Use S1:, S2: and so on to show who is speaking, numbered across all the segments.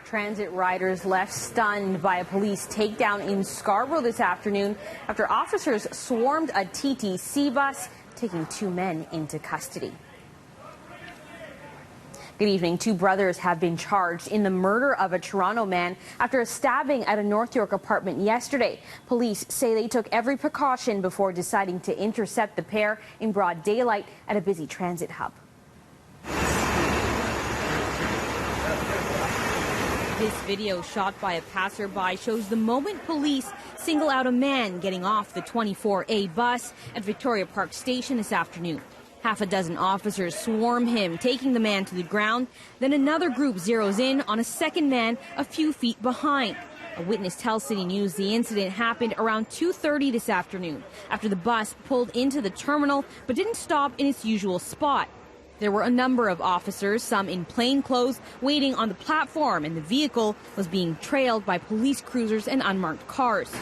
S1: Transit riders left stunned by a police takedown in Scarborough this afternoon after officers swarmed a TTC bus, taking 2 men into custody. Good evening. 2 brothers have been charged in the murder of a Toronto man after a stabbing at a North York apartment yesterday. Police say they took every precaution before deciding to intercept the pair in broad daylight at a busy transit hub. This video shot by a passerby shows the moment police single out a man getting off the 24A bus at Victoria Park Station this afternoon. Half a dozen officers swarm him, taking the man to the ground. Then another group zeroes in on a second man a few feet behind. A witness tells City News the incident happened around 2:30 this afternoon after the bus pulled into the terminal but didn't stop in its usual spot. There were a number of officers, some in plainclothes, waiting on the platform, and the vehicle was being trailed by police cruisers and unmarked cars.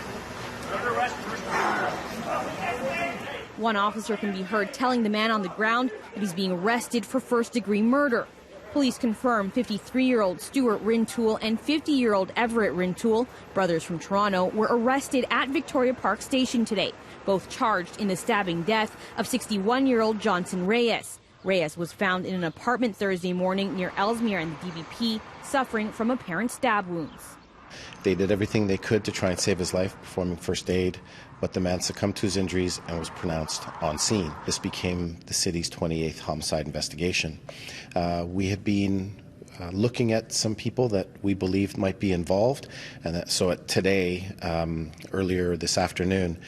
S1: One officer can be heard telling the man on the ground that he's being arrested for first-degree murder. Police confirm 53-year-old Stuart Rintoul and 50-year-old Everett Rintoul, brothers from Toronto, were arrested at Victoria Park Station today, both charged in the stabbing death of 61-year-old Johnson Reyes. Reyes was found in an apartment Thursday morning near Ellesmere and the DBP, suffering from apparent stab wounds.
S2: They did everything they could to try and save his life, performing first aid, but the man succumbed to his injuries and was pronounced on scene. This became the city's 28th homicide investigation. We had been looking at some people that we believed might be involved, and today, earlier this afternoon,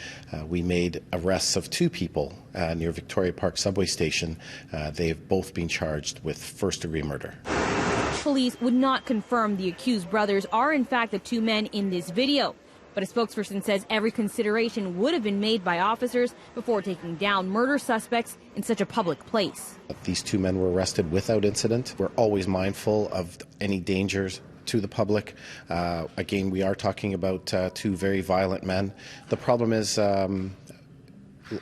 S2: we made arrests of 2 people near Victoria Park subway station. They have both been charged with first-degree murder.
S1: Police would not confirm the accused brothers are in fact the 2 men in this video, but a spokesperson says every consideration would have been made by officers before taking down murder suspects in such a public place.
S2: These 2 men were arrested without incident. We're always mindful of any dangers to the public. Again, we are talking about 2 very violent men. The problem is,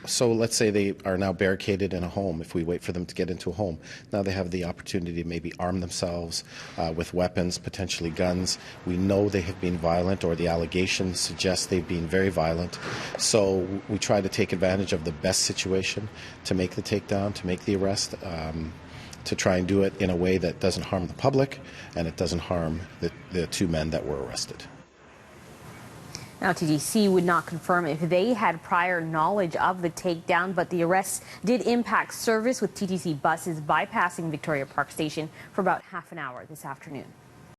S2: so let's say they are now barricaded in a home. If we wait for them to get into a home, now they have the opportunity to maybe arm themselves with weapons, potentially guns. We know they have been violent, or the allegations suggest they've been very violent. So we try to take advantage of the best situation to make the takedown, to make the arrest, to try and do it in a way that doesn't harm the public and it doesn't harm the 2 men that were arrested.
S1: Now, TTC would not confirm if they had prior knowledge of the takedown, but the arrests did impact service, with TTC buses bypassing Victoria Park Station for about half an hour this afternoon.